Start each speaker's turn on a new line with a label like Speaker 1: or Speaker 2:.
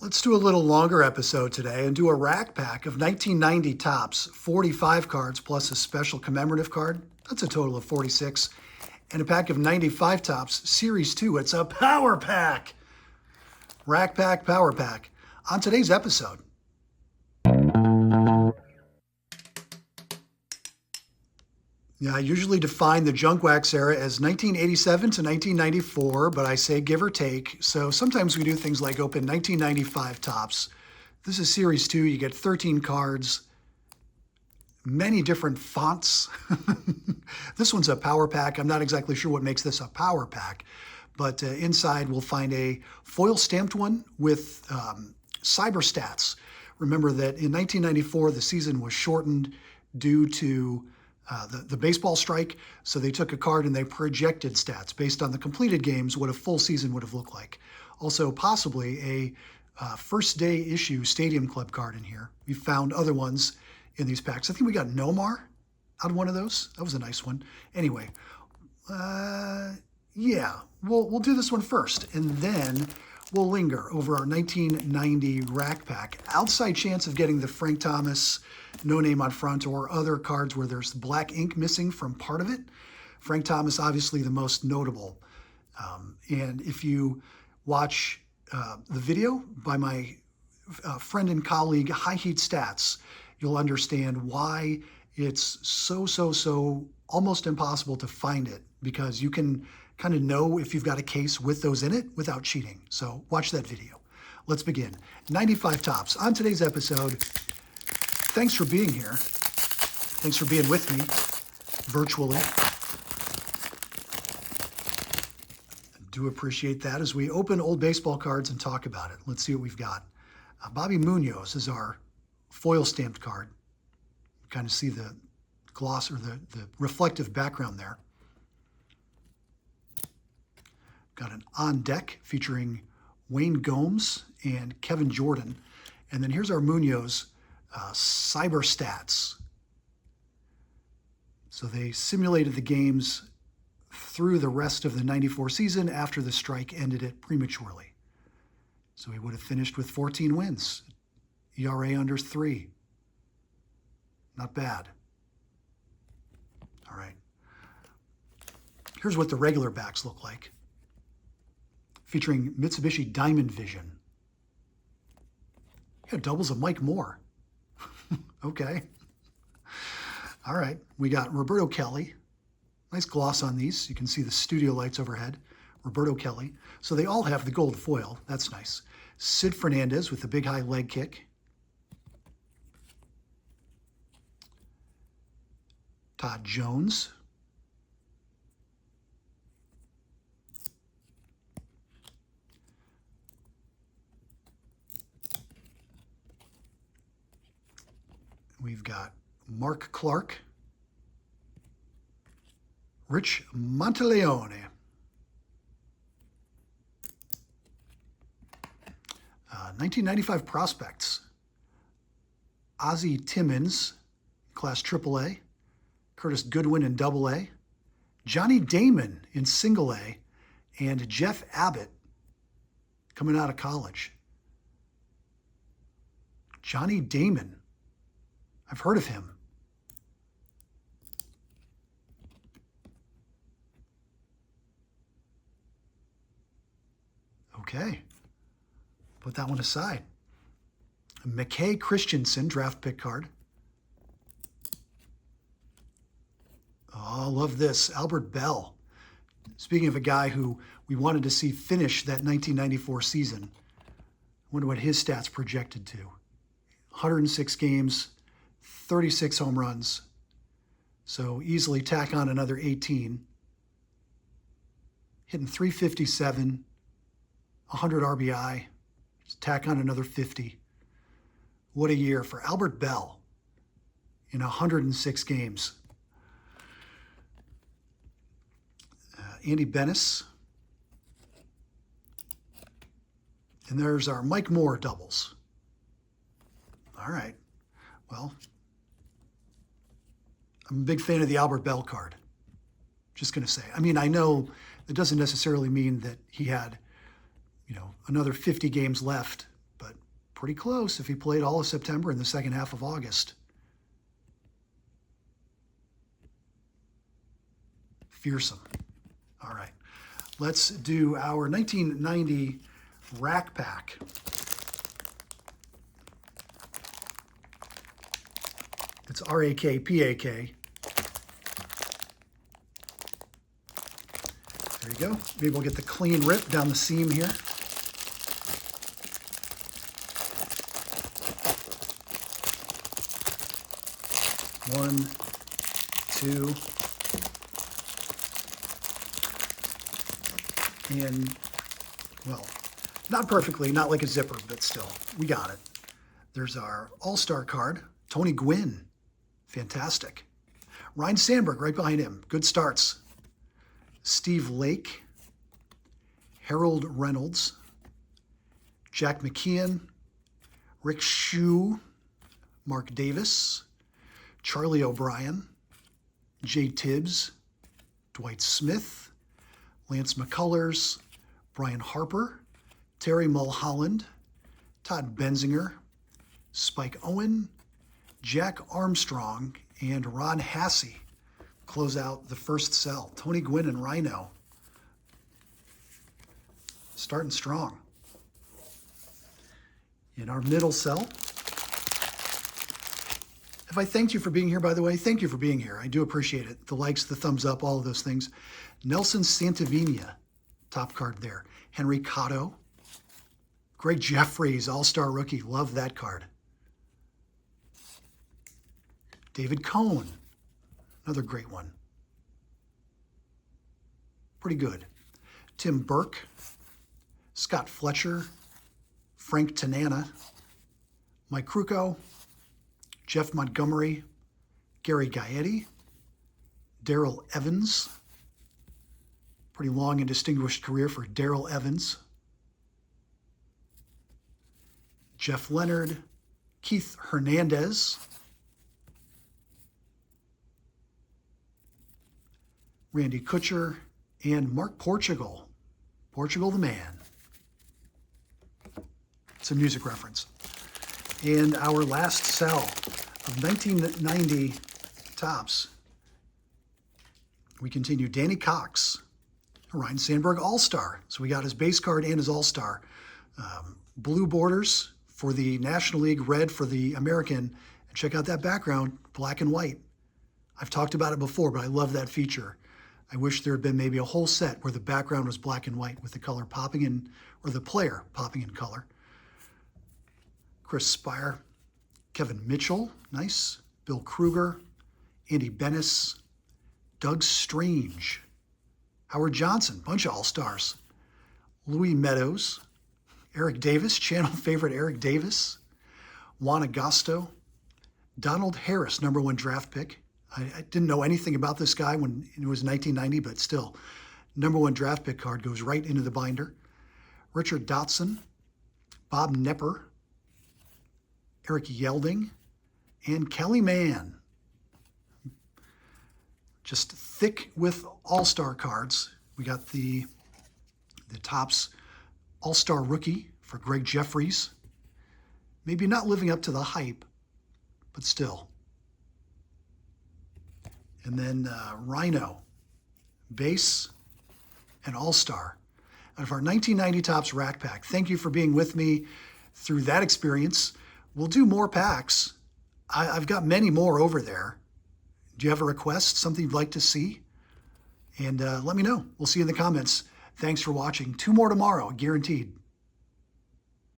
Speaker 1: Let's do a little longer episode today and do a rack pack of 1990 Topps, 45 cards plus a special commemorative card. That's a total of 46. And a pack of 95 Topps, Series 2. It's a power pack. Rack pack, power pack. On today's episode, I usually define the junk wax era as 1987 to 1994, but I say give or take. So sometimes we do things like open 1995 Topps. This is Series 2. You get 13 cards, many different fonts. This one's a power pack. I'm not exactly sure what makes this a power pack, but inside we'll find a foil stamped one with cyber stats. Remember that in 1994, the season was shortened due to the baseball strike, so they took a card and they projected stats based on the completed games, what a full season would have looked like. Also, possibly a first day issue Stadium Club card in here. We found other ones in these packs. I think we got Nomar out of one of those. That was a nice one. Anyway, yeah, we'll do this one first, and then we'll linger over our 1990 rack pack. Outside chance of getting the Frank Thomas no name on front or other cards where there's black ink missing from part of it. Frank Thomas, obviously the most notable. And if you watch the video by my friend and colleague High Heat Stats, you'll understand why it's so almost impossible to find it, because you can kind of know if you've got a case with those in it without cheating. So watch that video. Let's begin. 95 Topps. On today's episode, thanks for being here. Thanks for being with me virtually. I do appreciate that as we open old baseball cards and talk about it. Let's see what we've got. Bobby Munoz is our foil stamped card. You kind of see the gloss or the reflective background there. Got an on deck featuring Wayne Gomes and Kevin Jordan. And then here's our Munoz cyber stats. So they simulated the games through the rest of the 94 season after the strike ended it prematurely. So he would have finished with 14 wins, ERA under 3. Not bad. All right. Here's what the regular backs look like, featuring Mitsubishi Diamond Vision. Yeah, doubles of Mike Moore. Okay. All right. We got Roberto Kelly. Nice gloss on these. You can see the studio lights overhead. Roberto Kelly. So they all have the gold foil. That's nice. Sid Fernandez with the big high leg kick. Todd Jones. We've got Mark Clark, Rich Monteleone, 1995 prospects, Ozzie Timmons, class AAA, Curtis Goodwin in AA, Johnny Damon in single A, and Jeff Abbott coming out of college. Johnny Damon. I've heard of him. Okay. Put that one aside. McKay Christensen, draft pick card. Oh, I love this. Albert Bell. Speaking of a guy who we wanted to see finish that 1994 season, I wonder what his stats projected to. 106 games, 36 home runs, so easily tack on another 18. Hitting 357, 100 RBI, just tack on another 50. What a year for Albert Bell in 106 games. Andy Benes. And there's our Mike Moore doubles. All right, well, I'm a big fan of the Albert Bell card. Just going to say. I mean, I know it doesn't necessarily mean that he had, another 50 games left, but Pretty close if he played all of September and the second half of August. Fearsome. All right. Let's do our 1990 Rack Pack. It's R-A-K-P-A-K. There you go. Maybe we'll get the clean rip down the seam here. One, two, and, well, not perfectly, not like a zipper, but still, we got it. There's our All-Star card, Tony Gwynn. Fantastic. Ryne Sandberg right behind him. Good starts. Steve Lake, Harold Reynolds, Jack McKeon, Rick Shue, Mark Davis, Charlie O'Brien, Jay Tibbs, Dwight Smith, Lance McCullers, Brian Harper, Terry Mulholland, Todd Benzinger, Spike Owen, Jack Armstrong, and Ron Hassey close out the first cell. Tony Gwynn and Rhino starting strong. In our middle cell, have I thanked you for being here, by the way? Thank you for being here. I do appreciate it. The likes, the thumbs up, all of those things. Nelson Santavina, top card there. Henry Cotto. Greg Jeffries, all-star rookie. Love that card. David Cohn, another great one. Pretty good. Tim Burke, Scott Fletcher, Frank Tanana, Mike Krukow, Jeff Montgomery, Gary Gaetti, Darrell Evans. Pretty long and distinguished career for Darrell Evans. Jeff Leonard, Keith Hernandez, Randy Kutcher, and Mark Portugal. Portugal the man. It's a music reference. And our last cell of 1990 tops. We continue. Danny Cox, Ryne Sandberg All-Star. So we got his base card and his All-Star. Blue borders for the National League, red for the American. And check out that background, black and white. I've talked about it before, but I love that feature. I wish there had been maybe a whole set where the background was black and white with the color popping in, or the player popping in color. Chris Spire, Kevin Mitchell, nice. Bill Kruger, Andy Bennis, Doug Strange, Howard Johnson, bunch of all-stars. Louis Meadows, Eric Davis, channel favorite Eric Davis, Juan Agosto, Donald Harris, #1 draft pick. I didn't know anything about this guy when it was 1990, but still, #1 draft pick card goes right into the binder. Richard Dotson, Bob Nepper, Eric Yelding, and Kelly Mann. Just thick with all-star cards. We got the Topps All-Star Rookie for Greg Jeffries. Maybe not living up to the hype, but still. And then Rhino, base, and All-Star. Out of our 1990 Topps Rack Pack. Thank you for being with me through that experience. We'll do more packs. I've got many more over there. Do you have a request, something you'd like to see? And let me know. We'll see you in the comments. Thanks for watching. 2 more tomorrow, guaranteed.